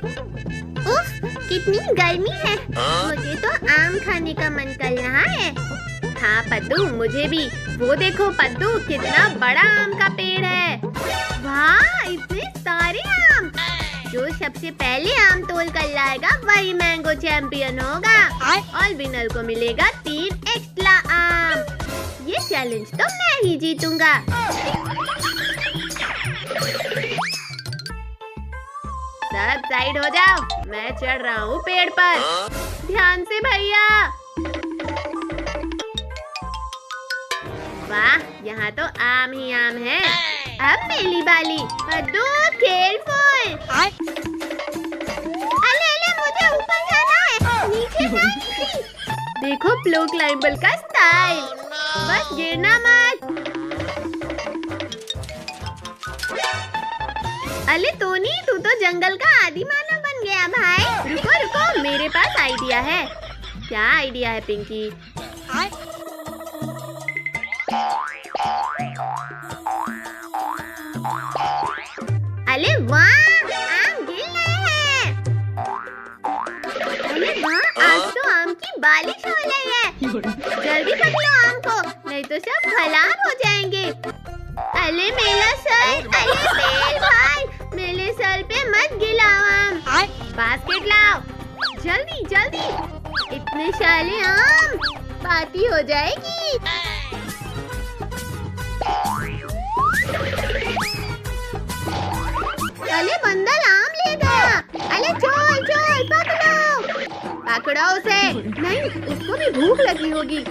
उफ, कितनी गर्मी है। मुझे तो आम खाने का मन कर रहा है। हाँ पद्दू, मुझे भी। वो देखो पद्दू, कितना बड़ा आम का पेड़ है। वाह, इतने सारे आम। जो सबसे पहले आम तोड़ कर लाएगा वही मैंगो चैंपियन होगा और विनर को मिलेगा 3 एक्स्ट्रा आम। ये चैलेंज तो मैं ही जीतूंगा। सब साइड हो जाओ, मैं चढ़ रहा हूँ पेड़ पर। ध्यान से भैया। वाह, यहाँ तो आम ही आम है। अब मेरी बारी। पद्दू, केयरफुल। अले अले, मुझे ऊपर जाना है, नीचे नहीं। देखो प्रो क्लाइंबर का स्टाइल। बस गिरना मत। अले टोनी, तू तो जंगल का आदि मानव बन गया भाई। रुको रुको, मेरे पास आइडिया है। क्या आइडिया है पिंकी? अले वाह, आम गिर रहे हैं। अरे वाह, आज तो आम की बारिश हो रही है। जल्दी पकड़ो आम को, नहीं तो सब खराब हो जाएंगे। अरे मेरा सर, अरे मेरे भाई, मेरे सर पे मत गिराओ आम। बास्केट लाओ, जल्दी जल्दी। इतने सारे आम, पार्टी हो जाएगी। अरे बंदर आम ले गया। अरे चोर चोर, पकड़ो पकड़ो उसे। नहीं, उसको भी भूख लगी होगी।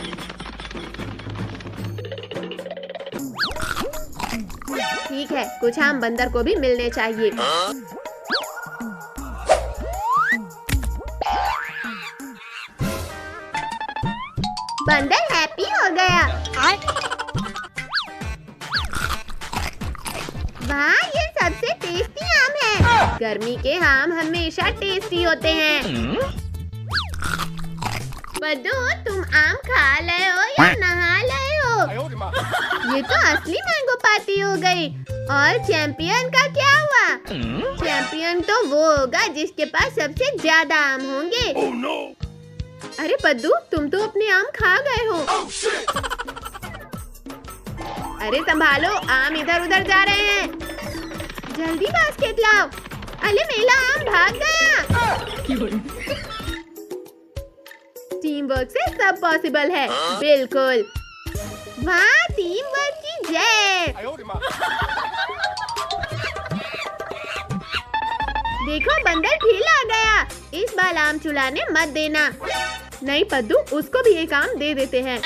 ठीक है, कुछ आम बंदर को भी मिलने चाहिए। बंदर हैप्पी हो गया। वाह, ये सबसे टेस्टी आम है। गर्मी के आम हमेशा टेस्टी होते हैं। पद्दू, तुम आम खा रहे हो या नहा रहे हो? ये तो असली मैंगो पार्टी हो गई। और चैंपियन का क्या हुआ? चैंपियन तो वो होगा जिसके पास सबसे ज्यादा आम होंगे। अरे पद्दू, तुम तो अपने आम खा गए हो। अरे संभालो, आम इधर उधर जा रहे हैं। जल्दी बास्केट लाओ। अरे मेरा आम भाग गया। टीम वर्क से सब पॉसिबल है। बिल्कुल। वाह, टीम वर्क की जय। देखो बंदर फिर आ गया। इस बार आम चुलाने मत देना। नहीं पद्दू, उसको भी एक आम दे देते हैं।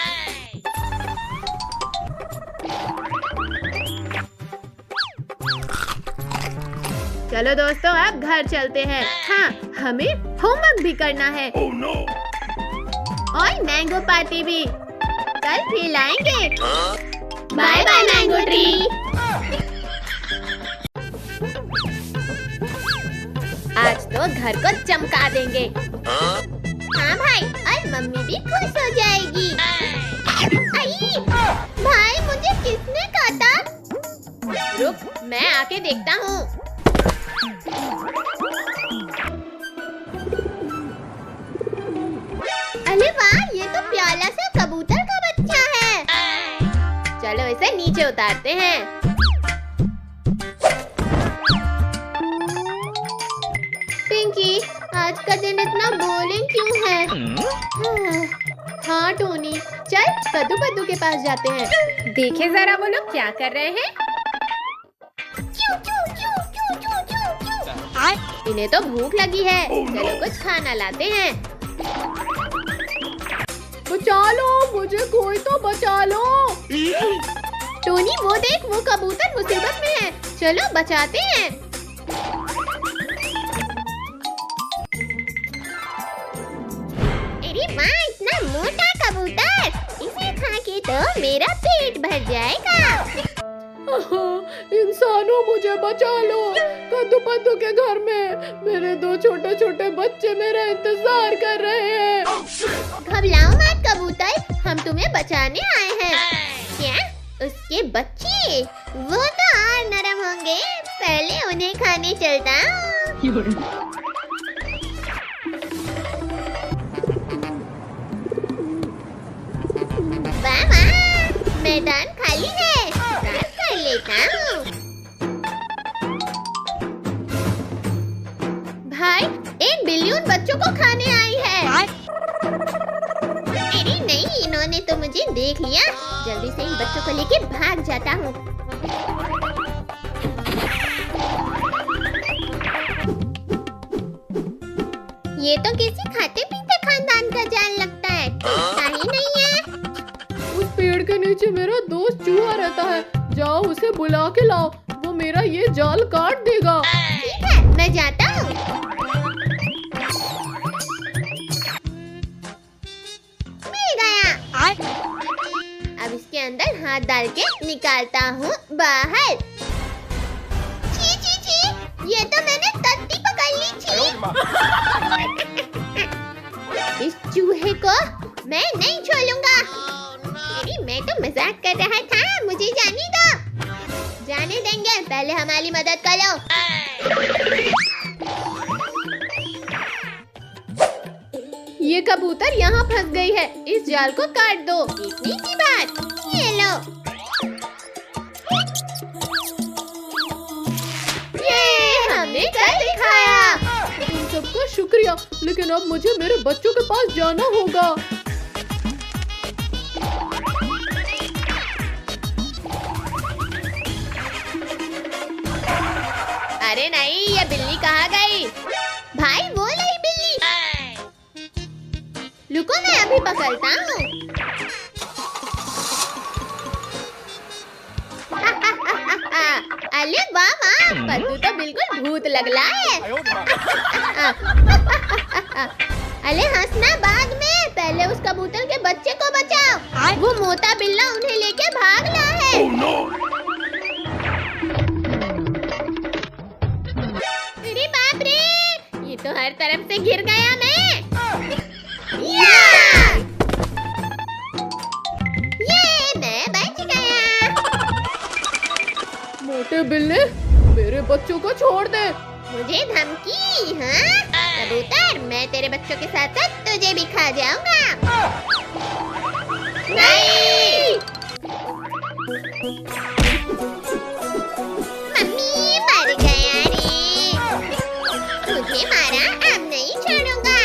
चलो दोस्तों, अब घर चलते हैं। हाँ, हमें होमवर्क भी करना है। और मैंगो पार्टी भी। कल फिर लाएंगे। Bye bye mango tree. आज तो घर को चमका देंगे। हाँ भाई, और मम्मी भी खुश हो जाएगी। आई, भाई मुझे किसने काटा? रुक, मैं आके देखता हूँ। अरे वाह, ये तो प्याला सा कबूतर का बच्चा है। चलो इसे नीचे उतारते हैं। पिंकी, आज का दिन इतना बोरिंग क्यों है? हाँ टोनी, चल पद्दू पद्दू के पास जाते हैं। देखे जरा वो लोग क्या कर रहे हैं। इन्हें तो भूख लगी है। चलो कुछ खाना लाते हैं। बचा लो मुझे, कोई तो बचा लो। टोनी, वो देख, वो कबूतर मुसीबत में है। चलो बचाते हैं। अरे वाह, इतना मोटा कबूतर। इसे खा के तो मेरा पेट भर जाएगा। इंसानों, मुझे बचा लो। कद्दू पद्दू के घर में मेरे 2 छोटे छोटे बच्चे मेरा इंतजार कर रहे हैं। घबराओ मत कबूतर, हम तुम्हें बचाने आए हैं। क्या? उसके बच्चे? वो तो और नरम होंगे। पहले उन्हें खाने चलता हूँ। मैदान खाली है, साफ कर लेता हूँ। भाई, एक बिल्ली उन बच्चों को खाने आई है। अरे नहीं, इन्होंने तो मुझे देख लिया। जल्दी से इन बच्चों को लेके भाग जाता हूँ। ये तो किसी खाते पीते खानदान का जाल लगता है, टूटता ही नहीं है। उस पेड़ के नीचे मेरा दोस्त चूहा रहता है, जाओ उसे बुला के लाओ, वो मेरा ये जाल काट देगा। ठीक है, मैं जाता हूँ। मिल गया। अब इसके अंदर हाथ डाल के निकालता हूँ बाहर। छी छी छी, ये तो मैंने तत्ती पकड़ ली थी। इस चूहे को मैं नहीं छोड़ूंगा। अरे मैं तो मजाक कर रहा था, मुझे जाने दो। जाने देंगे, पहले हमारी मदद करो। ये कबूतर यहाँ फंस गई है, इस जाल को काट दो। इतनी सी बात, ये लो। ये हमने कर दिखाया। तुम सबका शुक्रिया, लेकिन अब मुझे मेरे बच्चों के पास जाना होगा। अरे नहीं, ये बिल्ली कहाँ गई? भाई वो नहीं बिल्ली। रुको, मैं अभी पकड़ता हूँ। अरे वाह वाह, पद्दू तो बिल्कुल भूत लग रहा है। अरे हंसना बाद में, पहले उस कबूतर के बच्चे को बचाओ। वो मोटा बिल्ला उन्हें लेके भाग रहा है। अरे बाप रे, ये तो हर तरफ से गिर गया मैं। ये मैं बच गया। मोटे बिल्ले, मेरे बच्चों को छोड़ दे। मुझे धमकी? हाँ कबूतर, मैं तेरे बच्चों के साथ साथ तुझे भी खा जाऊंगा। नहीं, मम्मी मर गया रे। तुझे मारा, अब नहीं छोड़ूंगा।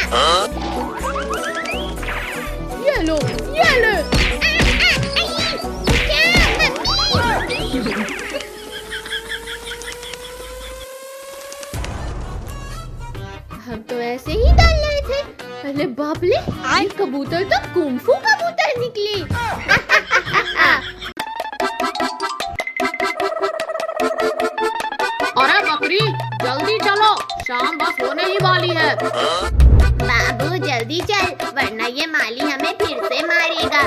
ये लो, ये ले। हम तो ऐसे ही डाल रहे थे। अरे बाप रे, ये कबूतर तो कुंफू कबूतर निकली। अरे बकरी, जल्दी चलो, शाम बस होने ही वाली है। बाबू जल्दी चल, वरना ये माली हमें फिर से मारेगा।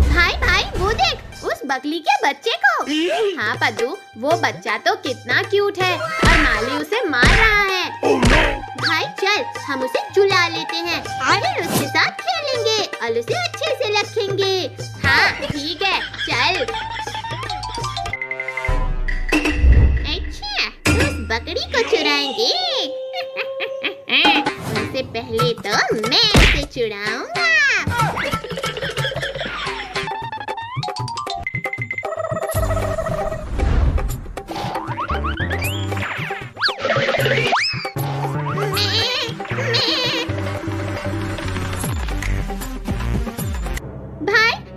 भाई भाई, वो देख उस बकरी के बच्चे को। हाँ पद्दू, वो बच्चा तो कितना क्यूट है और माली उसे मार रहा है। भाई चल, हम उसे चुला लेते हैं, फिर उसके साथ खेलेंगे और उसे अच्छे से रखेंगे। हाँ ठीक है, चल। अच्छा, उस बकरी को चुराएंगे। उससे पहले तो मैं उसे चुराऊंगा।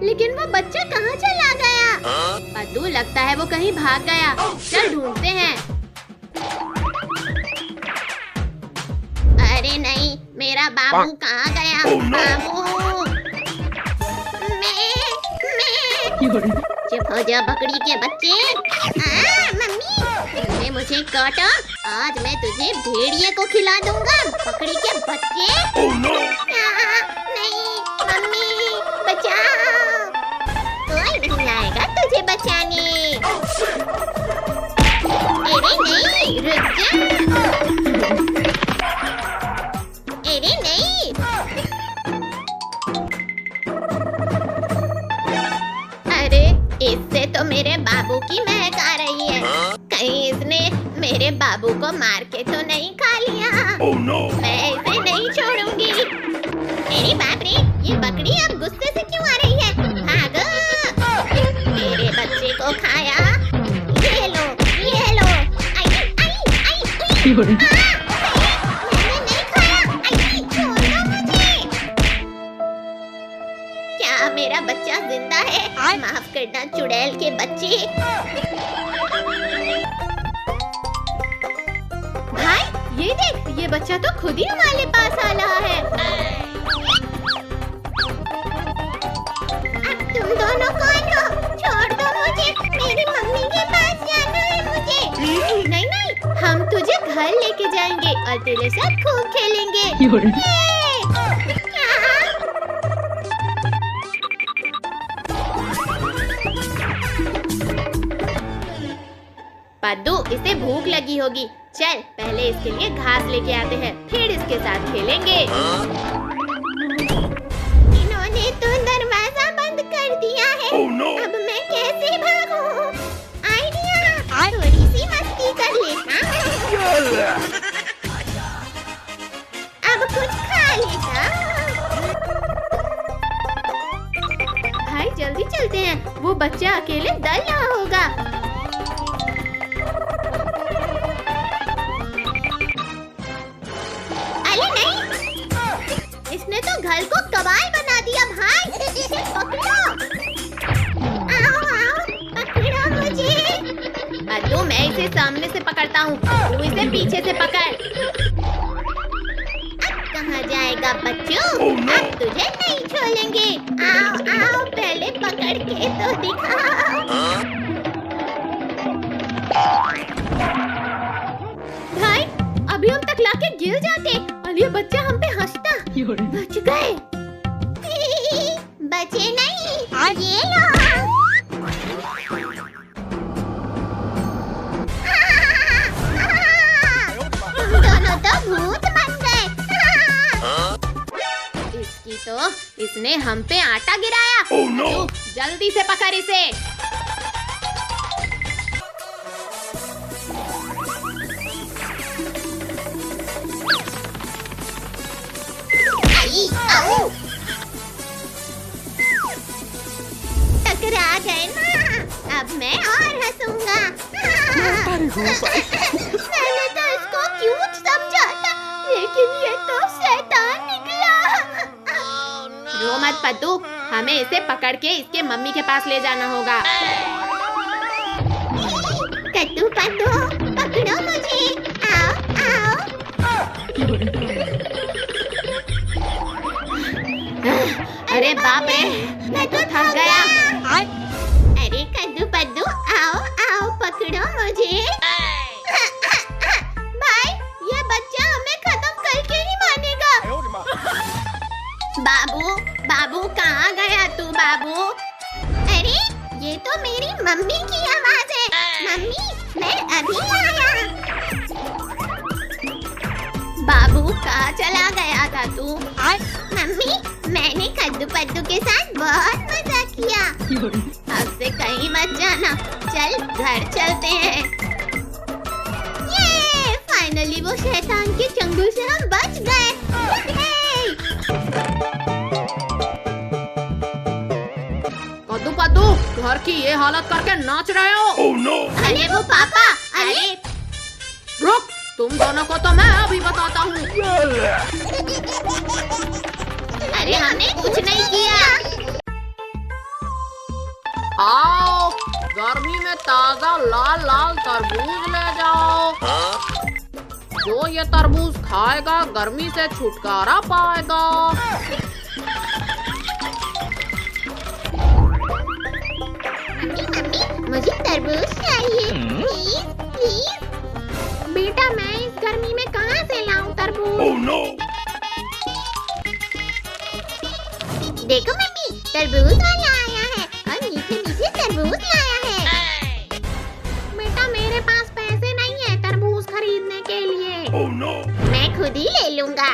लेकिन वो बच्चा कहाँ चला गया? पद्दू, लगता है वो कहीं भाग गया। चल ढूंढते हैं। अरे नहीं, मेरा बाबू कहाँ गया? बाबू, चुप हो जा बकरी के बच्चे। मम्मी, तुमने मुझे काटा, आज मैं तुझे भेड़िए को खिला दूंगा। बकरी के बच्चे। नहीं मम्मी, बचाओ, कोई नहीं आएगा तुझे बचाने। अरे नहीं, रुक जा। अरे नहीं, अरे इससे तो मेरे बाबू की महक आ रही है। कहीं इसने मेरे बाबू को मार के तो नहीं खा लिया। मैं इसे नहीं छोड़ूंगी। अरे बाप रे, ये बकरी मैंने नहीं खाया। आई, छोड़ दो मुझे। क्या मेरा बच्चा जिंदा है? माफ करना चुड़ैल के बच्चे। भाई ये देख, ये बच्चा तो खुद ही हमारे पास आ रहा है। अब तुम दोनों कौन हो? छोड़ दो मुझे, मेरी मम्मी के पास जाना है मुझे। नहीं नहीं, हम तुझे घर लेके जाएंगे और तेरे साथ खूब खेलेंगे। पद्दू, इसे भूख लगी होगी। चल पहले इसके लिए घास लेके आते हैं, फिर इसके साथ खेलेंगे। इन्होंने तो दरवाजा बंद कर दिया है। अब मैं कैसे भागूं? आइडिया, थोड़ी सी मस्ती कर लेता हूं। अब कुछ खा लेता हूं। भाई जल्दी चलते हैं, वो बच्चा अकेले डर रहा होगा। अरे नहीं, इसने तो घर को कबाड़ बना दिया। भाई इसे पकड़ो। आओ आओ, पकड़ो मुझे। पद्दू, मैं इसे सामने से पकड़ता हूँ, तू इसे पीछे से पकड़। अब कहाँ जाएगा बच्चों? अब तुझे नहीं छोड़ेंगे। आओ आओ, पहले पकड़ के तो दिखाओ। भाई अभी हम तक लाके गिर जाते और ये बच्चा हम पे हंसता। बच गए। बचे नहीं, ये लो। तुम दोनों तो भूत बन गए। इसकी तो, इसने हम पे आटा गिराया। तू जल्दी से पकड़ इसे। आई, आओ। टकरा गए ना, अब मैं और हंसूंगा। मैंने तो इसको क्यूट समझा था, लेकिन ये तो शैतान निकला। रो मत पद्दू, हमें इसे पकड़ के इसके मम्मी के पास ले जाना होगा। कद्दू पद्दू, पकड़ो मुझे। आओ आओ। अरे बाप रे, मैं तो थक गया। अरे कद्दू पद्दू, आओ आओ, पकड़ो मुझे। भाई, ये बच्चा हमें खत्म करके ही मानेगा। बाबू बाबू, कहाँ गया तू बाबू? अरे ये तो मेरी मम्मी की आवाज है। मम्मी, मैं अभी आया। बाबू, कहाँ चला गया था तू? मम्मी, मैंने कद्दू पद्दू के साथ बहुत मजा किया। अब से कहीं मत जाना। चल घर चलते हैं। ये फाइनली वो शैतान के चंगुल से हम बच गए। पद्दू पद्दू, घर की ये हालत करके नाच रहे हो। अरे वो पापा, अरे रुक, तुम दोनों को तो मैं अभी बताता हूँ। अरे हमने कुछ नहीं किया। आओ, गर्मी में ताजा लाल लाल तरबूज ले जाओ। जो ये तरबूज खाएगा गर्मी से छुटकारा पाएगा। मम्मी, मुझे तरबूज चाहिए। Please please. बेटा, मैं इस गर्मी में कहाँ से लाऊं तरबूज? देखो मम्मी, तरबूज वाला आया है और मीठे मीठे तरबूज लाया है। बेटा, मेरे पास पैसे नहीं है तरबूज खरीदने के लिए। मैं खुद ही ले लूंगा।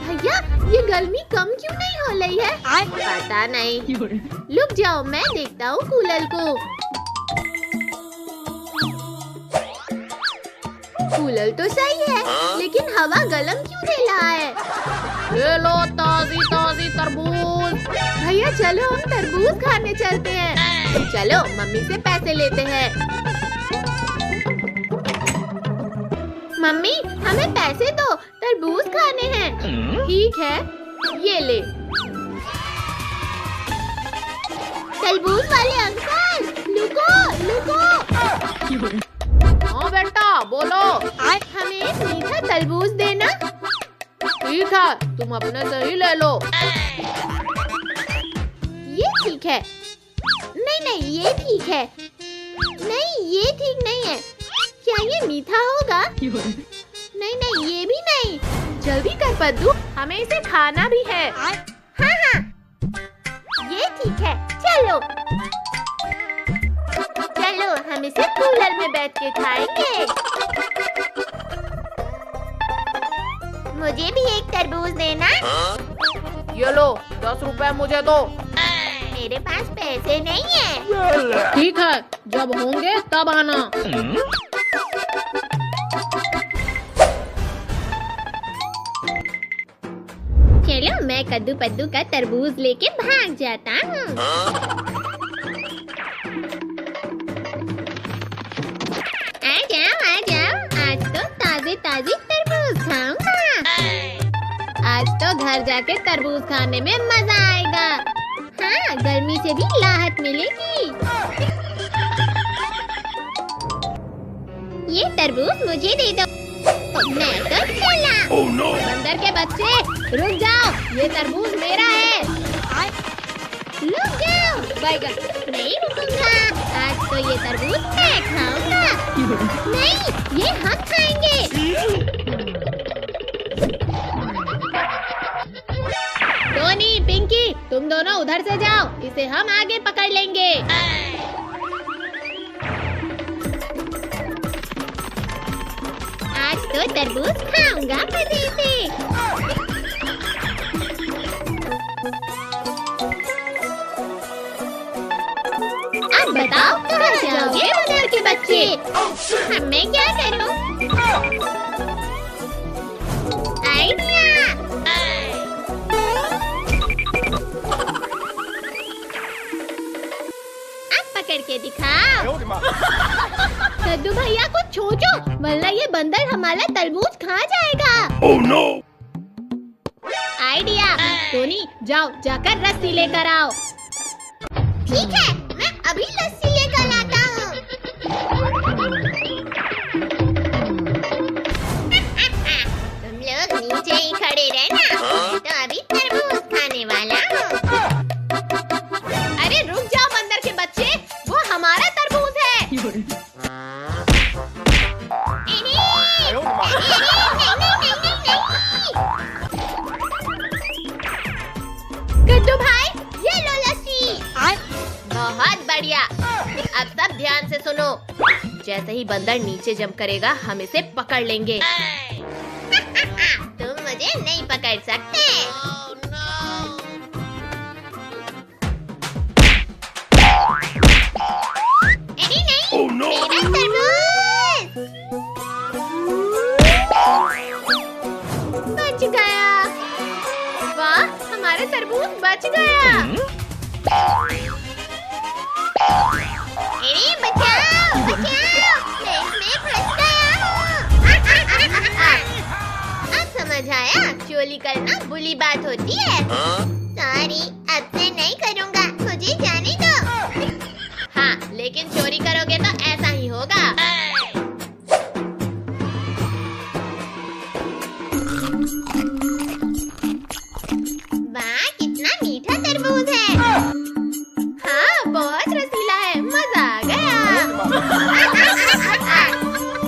भैया, ये गर्मी कम क्यों नहीं हो रही है? पता नहीं। रुक जाओ, मैं देखता हूँ कूलर को। कूलर तो सही है, लेकिन हवा गरम क्यों दे रहा है? ले लो ताजी ताजी तरबूज। भैया चलो, हम तरबूज खाने चलते हैं। चलो मम्मी से पैसे लेते हैं। मम्मी हमें पैसे दो, तरबूज खाने हैं। ठीक है, ये ले। तरबूज वाले अंकल, लुको लुको। हाँ बेटा बोलो। हमें एक मीठा तरबूज देना। ठीक है, तुम अपने से ही ले लो। ये ठीक है। नहीं नहीं, ये ठीक है। नहीं, ये ठीक नहीं है। क्या ये मीठा होगा? नहीं नहीं, ये भी नहीं। जल्दी कर पद्दू, हमें इसे खाना भी है। हाँ हाँ, ये ठीक है। चलो चलो, हम इसे कूलर में बैठ के खाएंगे। मुझे भी एक तरबूज देना। ये लो, 10 रुपए मुझे दो। मेरे पास पैसे नहीं है। ठीक है, जब होंगे तब आना। चलो मैं कद्दू पद्दू का तरबूज लेके भाग जाता हूँ। आ जाओ, आज तो ताजे ताजे तरबूज खाऊंगा। आज तो घर जाके तरबूज खाने में मजा आएगा। हाँ, गर्मी से भी राहत मिलेगी। ये तरबूज मुझे दे दो, मैं तो चला। Oh no! बंदर के बच्चे, रुक जाओ, ये तरबूज मेरा है। रुक जाओ, बैगन, नहीं रुकूंगा। आज तो ये तरबूज मैं खाऊंगा। नहीं, ये हम खाएंगे। टोनी, पिंकी, तुम दोनों उधर से जाओ, इसे हम आगे पकड़ लेंगे। आज तो तरबूज खाऊंगा मजे से। अब बताओ कहाँ जाओगे बंदर के बच्चे? मैं क्या करूं? आइडिया! अब पकड़ के दिखाओ। कद्दू भैया को छोड़ो, वरना ये बंदर हमारा तरबूज खा जाएगा। Oh no! आइडिया! टोनी, जाओ, जाकर रस्सी लेकर आओ। ठीक है, मैं अभी रस्सी लेकर आता हूँ। तुम लोग नीचे ही खड़े रहना, तो अभी तरबूज खाने वाला हूँ। अरे रुक जाओ बंदर के बच्चे, वो हमारा तरबूज है। कद्दू भाई, ये लो लस्सी। बहुत बढ़िया। अब सब ध्यान से सुनो, जैसे ही बंदर नीचे जंप करेगा हम इसे पकड़ लेंगे। तुम मुझे नहीं पकड़ सकते। नहीं, Oh no! मेरा तरबूज बच गया। वाह, हमारा तरबूज बच गया। अरे बचाओ, बचाओ, मैं इसमें फंस गया हूँ। अब समझ आया, चोरी करना बुरी बात होती है। सॉरी, अब से नहीं करूँगा, मुझे जाने दो। हाँ, लेकिन चोरी करोगे तो ऐसा ही होगा।